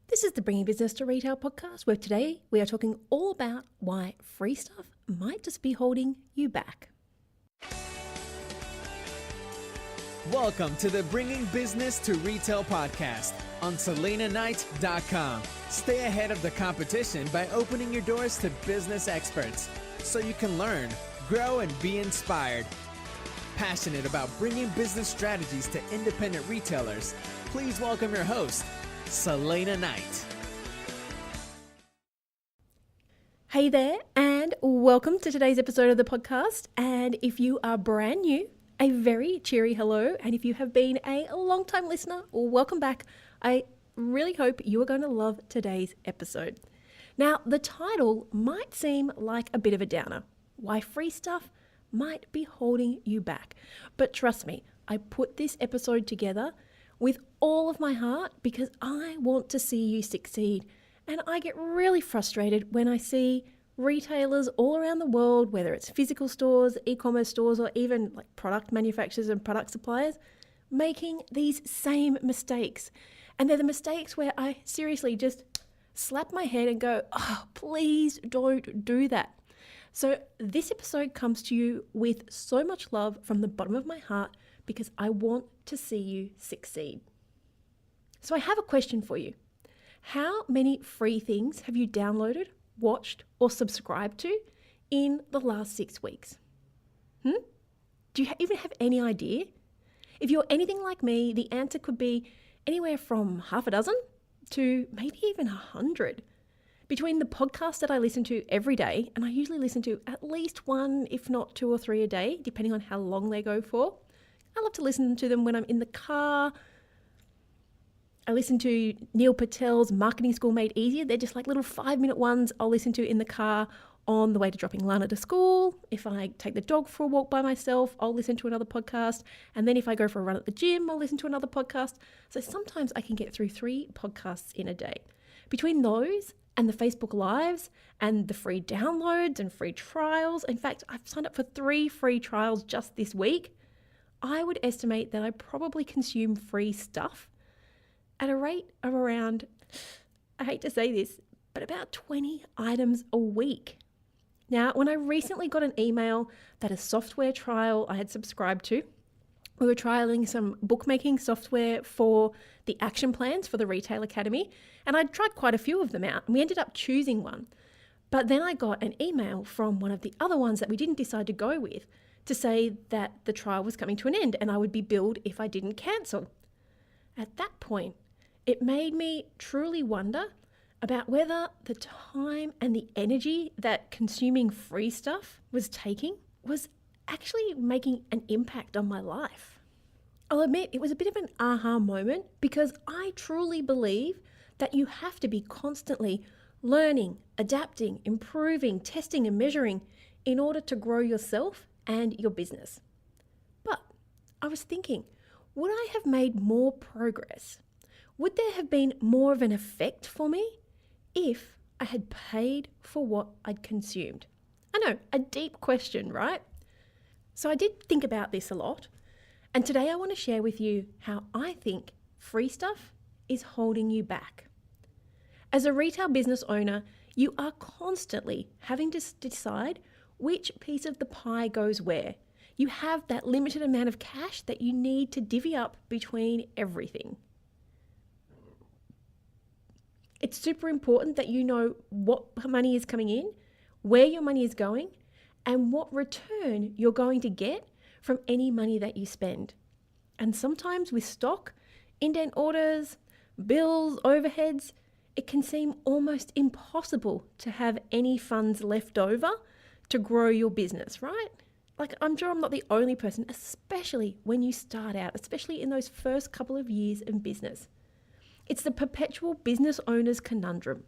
This is the Bringing Business to Retail podcast, where today we are talking all about why free stuff might just be holding you back. Welcome to the Bringing Business to Retail podcast on SalenaKnight.com. Stay ahead of the competition by opening your doors to business experts so you can learn, grow, and be inspired. Passionate about bringing business strategies to independent retailers, please welcome your host, Salena Knight. Hey there, and welcome to today's episode of the podcast. And if you are brand new, a very cheery hello. And if you have been a long-time listener, welcome back. I really hope you are going to love today's episode. Now, the title might seem like a bit of a downer. Why free stuff might be holding you back. But trust me, I put this episode together with all of my heart because I want to see you succeed. And I get really frustrated when I see retailers all around the world, whether it's physical stores, e-commerce stores, or even like product manufacturers and product suppliers, making these same mistakes. And they're the mistakes where I seriously just slap my head and go, oh, please don't do that. So this episode comes to you with so much love from the bottom of my heart because I want to see you succeed. So I have a question for you. How many free things have you downloaded, watched, or subscribed to in the last 6 weeks? Do you even have any idea? If you're anything like me, the answer could be anywhere from half a dozen to maybe even 100. Between the podcasts that I listen to every day, and I usually listen to at least one, if not 2 or 3 a day, depending on how long they go for. I love to listen to them when I'm in the car. I listen to Neil Patel's Marketing School Made Easier. They're just like little 5-minute ones I'll listen to in the car on the way to dropping Lana to school. If I take the dog for a walk by myself, I'll listen to another podcast. And then if I go for a run at the gym, I'll listen to another podcast. So sometimes I can get through 3 podcasts in a day. Between those and the Facebook Lives and the free downloads and free trials, in fact, I've signed up for 3 free trials just this week. I would estimate that I probably consume free stuff at a rate of around, I hate to say this, but about 20 items a week. Now, when I recently got an email that a software trial I had subscribed to, we were trialing some bookmaking software for the action plans for the Retail Academy, and I'd tried quite a few of them out, and we ended up choosing one. But then I got an email from one of the other ones that we didn't decide to go with to say that the trial was coming to an end and I would be billed if I didn't cancel. At that point, it made me truly wonder about whether the time and the energy that consuming free stuff was taking was actually making an impact on my life. I'll admit it was a bit of an aha moment because I truly believe that you have to be constantly learning, adapting, improving, testing and measuring in order to grow yourself and your business. But I was thinking, would I have made more progress? Would there have been more of an effect for me if I had paid for what I'd consumed? I know, a deep question, right? So I did think about this a lot, and today I want to share with you how I think free stuff is holding you back. As a retail business owner, you are constantly having to decide which piece of the pie goes where. You have that limited amount of cash that you need to divvy up between everything. It's super important that you know what money is coming in, where your money is going, and what return you're going to get from any money that you spend. And sometimes with stock, indent orders, bills, overheads, it can seem almost impossible to have any funds left over to grow your business, right? Like, I'm sure I'm not the only person, especially when you start out, especially in those first couple of years in business. It's the perpetual business owner's conundrum.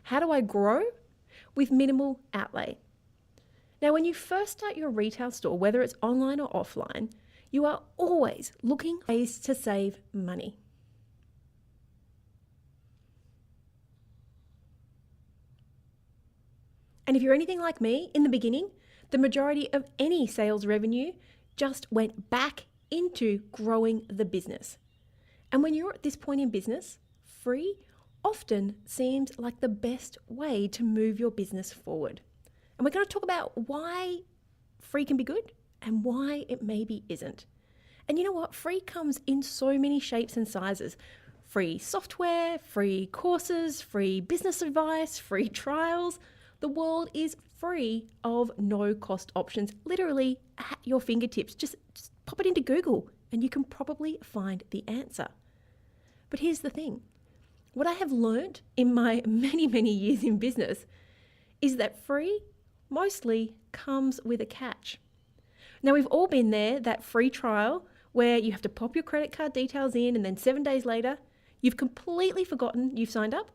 How do I grow with minimal outlay? Now, when you first start your retail store, whether it's online or offline, you are always looking for ways to save money. And if you're anything like me, in the beginning, the majority of any sales revenue just went back into growing the business. And when you're at this point in business, free often seems like the best way to move your business forward. And we're going to talk about why free can be good and why it maybe isn't. And you know what? Free comes in so many shapes and sizes. Free software, free courses, free business advice, free trials. The world is free of no-cost options, literally at your fingertips. Just pop it into Google and you can probably find the answer. But here's the thing. What I have learned in my many, many years in business is that free mostly comes with a catch. Now, we've all been there, that free trial where you have to pop your credit card details in and then 7 days later, you've completely forgotten you've signed up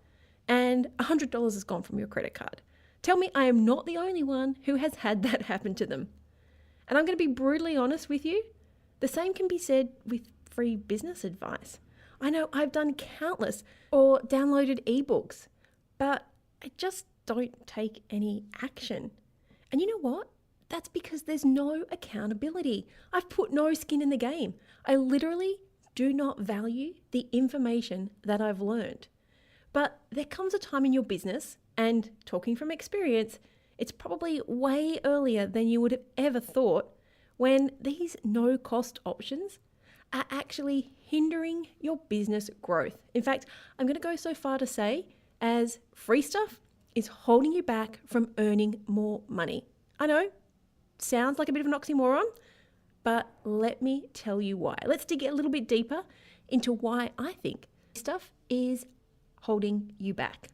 and $100 has gone from your credit card. Tell me I am not the only one who has had that happen to them. And I'm going to be brutally honest with you. The same can be said with free business advice. I know I've done countless or downloaded ebooks, but I just don't take any action. And you know what? That's because there's no accountability. I've put no skin in the game. I literally do not value the information that I've learned. But there comes a time in your business, and talking from experience, it's probably way earlier than you would have ever thought, when these no-cost options are actually hindering your business growth. In fact, I'm going to go so far to say as free stuff is holding you back from earning more money. I know, sounds like a bit of an oxymoron, but let me tell you why. Let's dig a little bit deeper into why I think stuff is holding you back.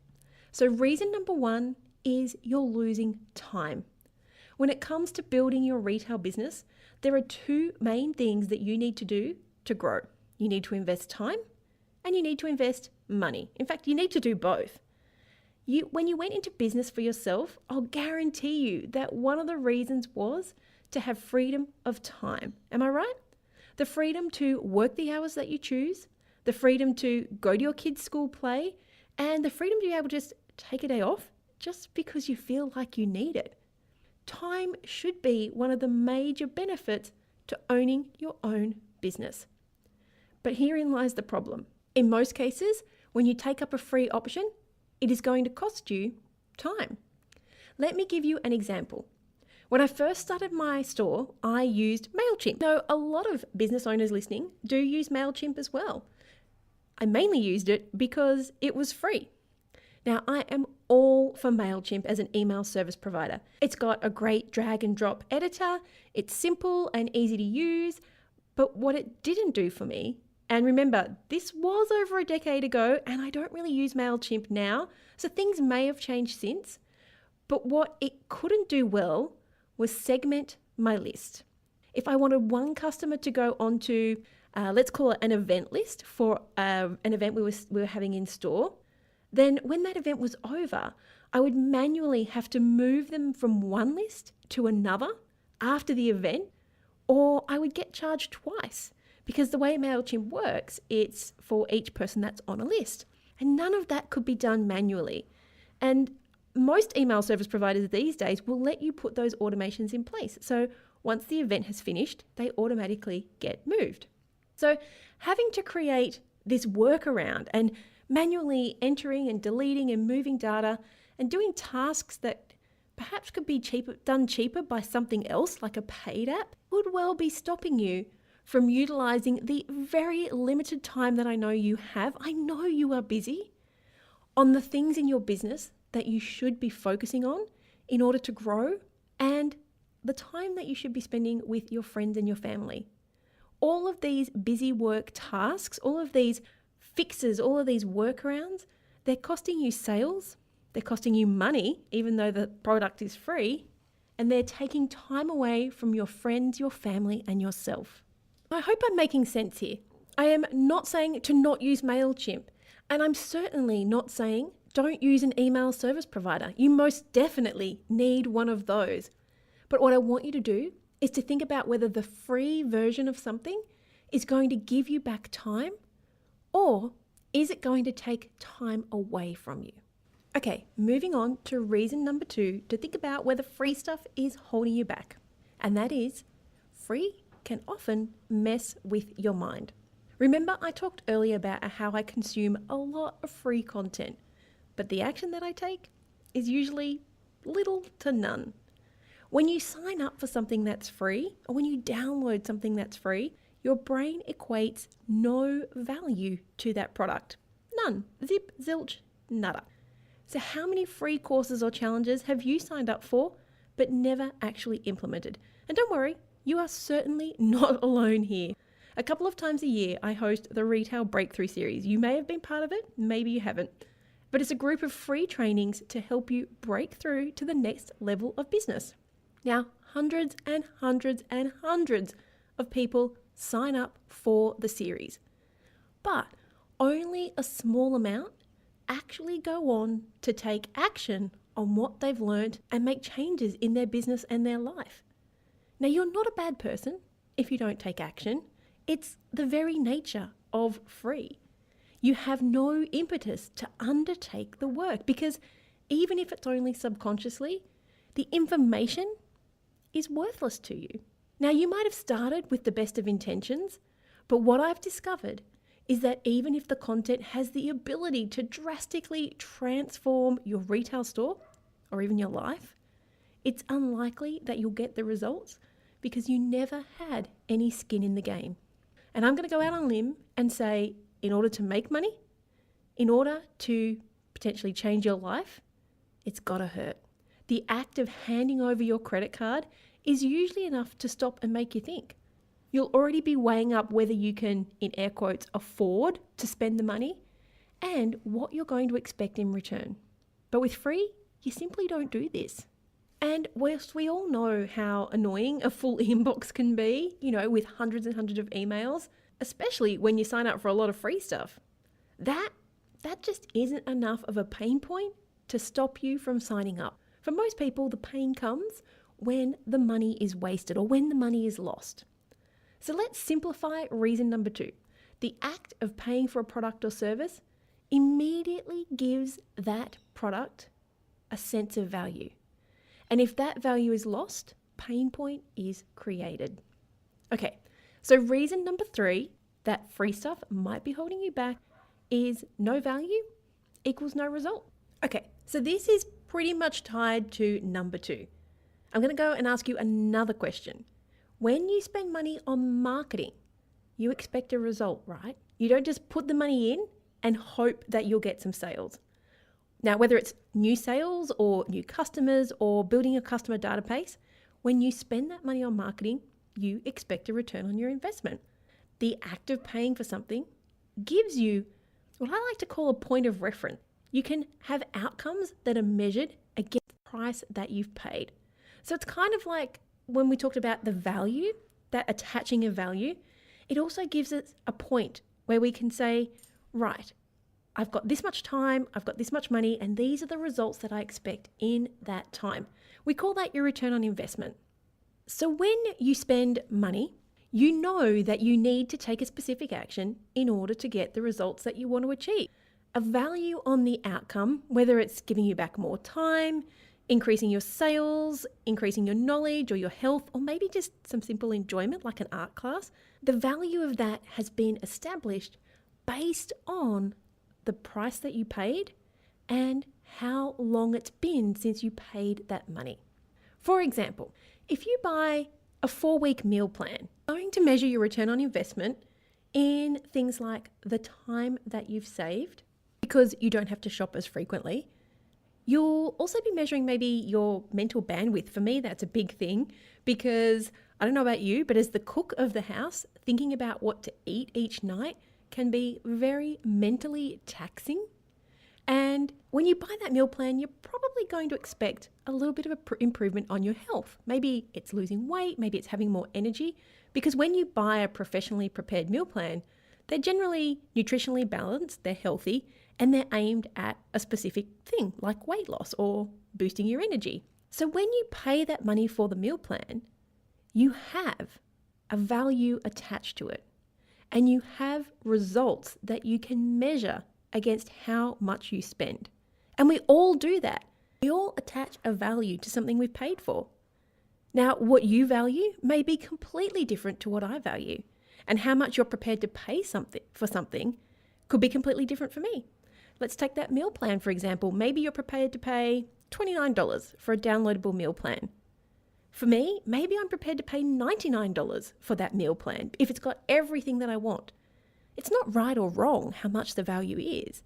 So reason number one is you're losing time. When it comes to building your retail business, there are two main things that you need to do to grow. You need to invest time and you need to invest money. In fact, you need to do both. When you went into business for yourself, I'll guarantee you that one of the reasons was to have freedom of time. Am I right? The freedom to work the hours that you choose, the freedom to go to your kids' school play, and the freedom to be able to just take a day off just because you feel like you need it. Time should be one of the major benefits to owning your own business. But herein lies the problem. In most cases, when you take up a free option, it is going to cost you time. Let me give you an example. When I first started my store, I used MailChimp. So a lot of business owners listening do use MailChimp as well. I mainly used it because it was free. Now, I am all for MailChimp as an email service provider. It's got a great drag and drop editor. It's simple and easy to use. But what it didn't do for me, and remember, this was over a decade ago and I don't really use MailChimp now, so things may have changed since. But what it couldn't do well was segment my list. If I wanted one customer to go onto, let's call it an event list for an event we were having in store, then when that event was over, I would manually have to move them from one list to another after the event, or I would get charged twice because the way MailChimp works, it's for each person that's on a list. And none of that could be done manually. And most email service providers these days will let you put those automations in place. So once the event has finished, they automatically get moved. So having to create this workaround and manually entering and deleting and moving data and doing tasks that perhaps could be done cheaper by something else like a paid app would well be stopping you from utilizing the very limited time that I know you have. I know you are busy on the things in your business that you should be focusing on in order to grow, and the time that you should be spending with your friends and your family. All of these busy work tasks, all of these fixes, all of these workarounds, they're costing you sales, they're costing you money, even though the product is free, and they're taking time away from your friends, your family, and yourself. I hope I'm making sense here. I am not saying to not use MailChimp, and I'm certainly not saying don't use an email service provider. You most definitely need one of those. But what I want you to do is to think about whether the free version of something is going to give you back time, or is it going to take time away from you? Okay, moving on to reason number 2 to think about whether free stuff is holding you back. And that is, free can often mess with your mind. Remember, I talked earlier about how I consume a lot of free content, but the action that I take is usually little to none. When you sign up for something that's free, or when you download something that's free, your brain equates no value to that product. None. Zip, zilch, nada. So how many free courses or challenges have you signed up for but never actually implemented? And don't worry, you are certainly not alone here. A couple of times a year, I host the Retail Breakthrough Series. You may have been part of it, maybe you haven't. But it's a group of free trainings to help you break through to the next level of business. Now, hundreds and hundreds and hundreds of people sign up for the series, but only a small amount actually go on to take action on what they've learned and make changes in their business and their life. Now, you're not a bad person if you don't take action. It's the very nature of free. You have no impetus to undertake the work because even if it's only subconsciously, the information is worthless to you. Now, you might have started with the best of intentions, but what I've discovered is that even if the content has the ability to drastically transform your retail store or even your life, it's unlikely that you'll get the results because you never had any skin in the game. And I'm going to go out on a limb and say, in order to make money, in order to potentially change your life, it's got to hurt. The act of handing over your credit card is usually enough to stop and make you think. You'll already be weighing up whether you can, in air quotes, afford to spend the money and what you're going to expect in return. But with free, you simply don't do this. And whilst we all know how annoying a full inbox can be, with hundreds and hundreds of emails, especially when you sign up for a lot of free stuff, that just isn't enough of a pain point to stop you from signing up. For most people, the pain comes when the money is wasted or when the money is lost. So let's simplify reason number 2. The act of paying for a product or service immediately gives that product a sense of value. And if that value is lost, pain point is created. Okay, so reason number 3 that free stuff might be holding you back is no value equals no result. Okay, so this is pretty much tied to number 2. I'm going to go and ask you another question. When you spend money on marketing, you expect a result, right? You don't just put the money in and hope that you'll get some sales. Now, whether it's new sales or new customers or building a customer database, when you spend that money on marketing, you expect a return on your investment. The act of paying for something gives you what I like to call a point of reference. You can have outcomes that are measured against the price that you've paid. So it's kind of like when we talked about the value, that attaching a value, it also gives us a point where we can say, right, I've got this much time, I've got this much money, and these are the results that I expect in that time. We call that your return on investment. So when you spend money, you know that you need to take a specific action in order to get the results that you want to achieve. A value on the outcome, whether it's giving you back more time, increasing your sales, increasing your knowledge or your health, or maybe just some simple enjoyment like an art class, the value of that has been established based on the price that you paid and how long it's been since you paid that money. For example, if you buy a 4-week meal plan, you're going to measure your return on investment in things like the time that you've saved because you don't have to shop as frequently. You'll also be measuring maybe your mental bandwidth. For me, that's a big thing because I don't know about you, but as the cook of the house, thinking about what to eat each night can be very mentally taxing. And when you buy that meal plan, you're probably going to expect a little bit of an improvement on your health. Maybe it's losing weight, maybe it's having more energy, because when you buy a professionally prepared meal plan, they're generally nutritionally balanced, they're healthy, and they're aimed at a specific thing like weight loss or boosting your energy. So when you pay that money for the meal plan, you have a value attached to it and you have results that you can measure against how much you spend. And we all do that. We all attach a value to something we've paid for. Now, what you value may be completely different to what I value. And how much you're prepared to pay for something could be completely different for me. Let's take that meal plan, for example. Maybe you're prepared to pay $29 for a downloadable meal plan. For me, maybe I'm prepared to pay $99 for that meal plan if it's got everything that I want. It's not right or wrong how much the value is.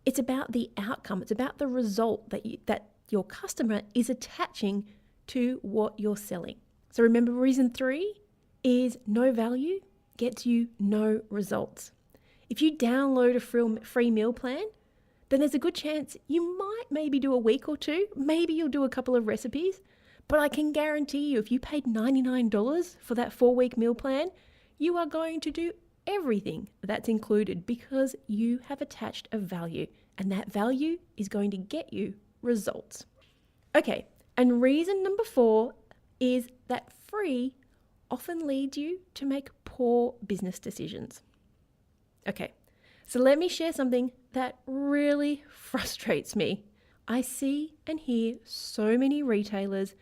It's about the outcome. It's about the result that your customer is attaching to what you're selling. So remember, reason 3 is no value gets you no results. If you download a free meal plan, then there's a good chance you might maybe do a week or two. Maybe you'll do a couple of recipes. But I can guarantee you, if you paid $99 for that 4-week meal plan, you are going to do everything that's included because you have attached a value, and that value is going to get you results. Okay, and reason number 4 is that free often leads you to make poor business decisions. Okay, so let me share something that really frustrates me. I see and hear so many retailers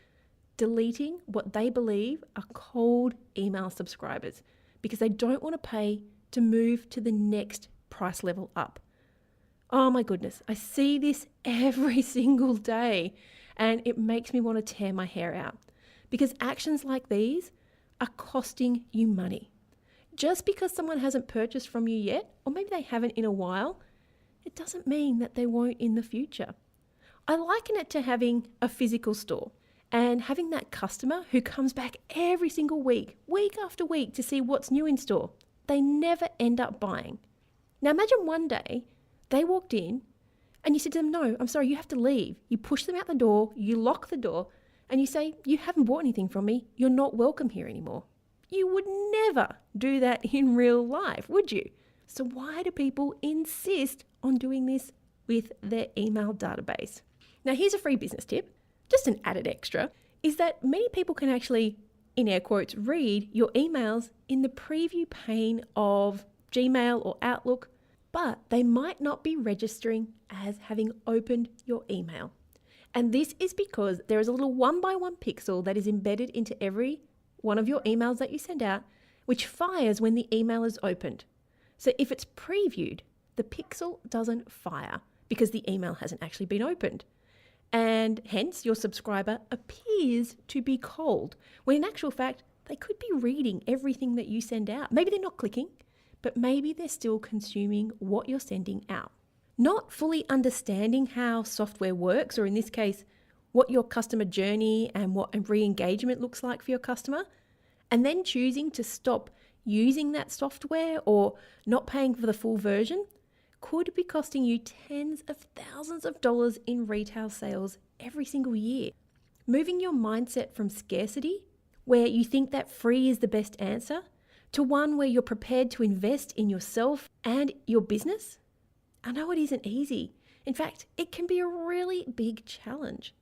deleting what they believe are cold email subscribers because they don't want to pay to move to the next price level up. Oh my goodness, I see this every single day and it makes me want to tear my hair out because actions like these are costing you money. Just because someone hasn't purchased from you yet, or maybe they haven't in a while, it doesn't mean that they won't in the future. I liken it to having a physical store and having that customer who comes back every single week, week after week, to see what's new in store. They never end up buying. Now imagine one day they walked in and you said to them, no, I'm sorry, you have to leave. You push them out the door, you lock the door, and you say, you haven't bought anything from me, you're not welcome here anymore. You would never do that in real life, would you? So why do people insist on doing this with their email database? Now here's a free business tip, just an added extra, is that many people can actually, in air quotes, read your emails in the preview pane of Gmail or Outlook, but they might not be registering as having opened your email. And this is because there is a little 1x1 pixel that is embedded into every one of your emails that you send out, which fires when the email is opened. So if it's previewed, the pixel doesn't fire because the email hasn't actually been opened. And hence your subscriber appears to be cold, when in actual fact, they could be reading everything that you send out. Maybe they're not clicking, but maybe they're still consuming what you're sending out. Not fully understanding how software works, or in this case, what your customer journey and what re-engagement looks like for your customer, and then choosing to stop using that software or not paying for the full version could be costing you tens of thousands of dollars in retail sales every single year. Moving your mindset from scarcity, where you think that free is the best answer, to one where you're prepared to invest in yourself and your business. I know it isn't easy. In fact, it can be a really big challenge.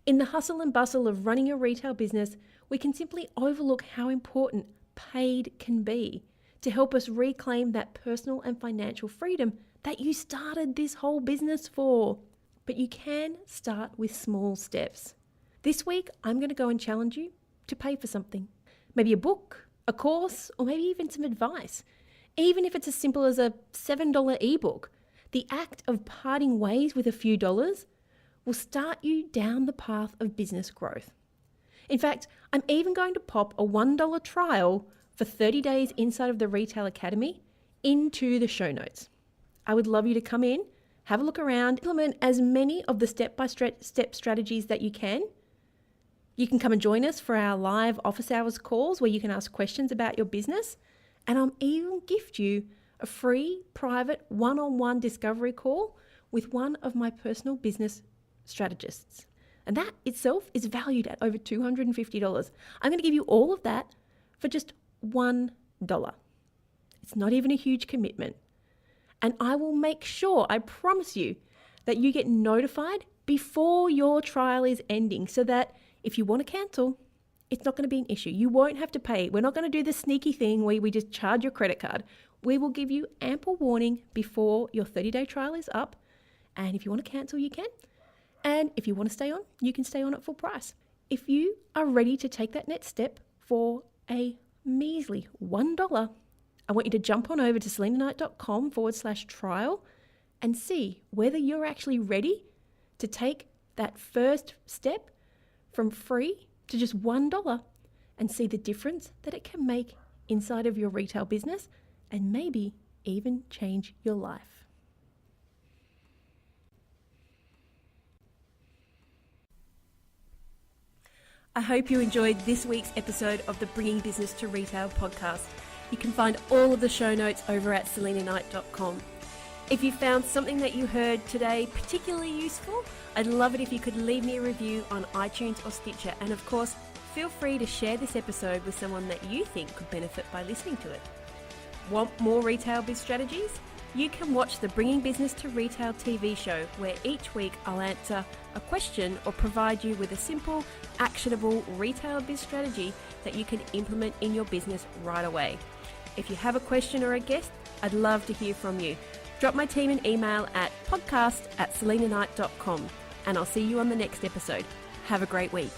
In the hustle and bustle of running a retail business, we can simply overlook how important paid can be to help us reclaim that personal and financial freedom that you started this whole business for. But you can start with small steps. This week, I'm going to go and challenge you to pay for something. Maybe a book, a course, or maybe even some advice. Even if it's as simple as a $7 ebook, the act of parting ways with a few dollars will start you down the path of business growth. In fact, I'm even going to pop a $1 trial for 30 days inside of the Retail Academy into the show notes. I would love you to come in, have a look around, implement as many of the step-by-step strategies that you can. You can come and join us for our live office hours calls where you can ask questions about your business. And I'll even gift you a free private one-on-one discovery call with one of my personal business strategists. And that itself is valued at over $250. I'm going to give you all of that for just $1. It's not even a huge commitment. And I will make sure, I promise you, that you get notified before your trial is ending so that if you want to cancel, it's not going to be an issue. You won't have to pay. We're not going to do the sneaky thing where we just charge your credit card. We will give you ample warning before your 30-day trial is up. And if you want to cancel, you can. And if you want to stay on, you can stay on at full price. If you are ready to take that next step for a measly $1, I want you to jump on over to salenaknight.com/trial and see whether you're actually ready to take that first step from free to just $1 and see the difference that it can make inside of your retail business and maybe even change your life. I hope you enjoyed this week's episode of the Bringing Business to Retail podcast. You can find all of the show notes over at salenaknight.com. If you found something that you heard today particularly useful, I'd love it if you could leave me a review on iTunes or Stitcher. And of course, feel free to share this episode with someone that you think could benefit by listening to it. Want more retail biz strategies? You can watch the Bringing Business to Retail TV show, where each week I'll answer a question or provide you with a simple, actionable retail biz strategy that you can implement in your business right away. If you have a question or a guest, I'd love to hear from you. Drop my team an email at podcast@salenaknight.com, and I'll see you on the next episode. Have a great week.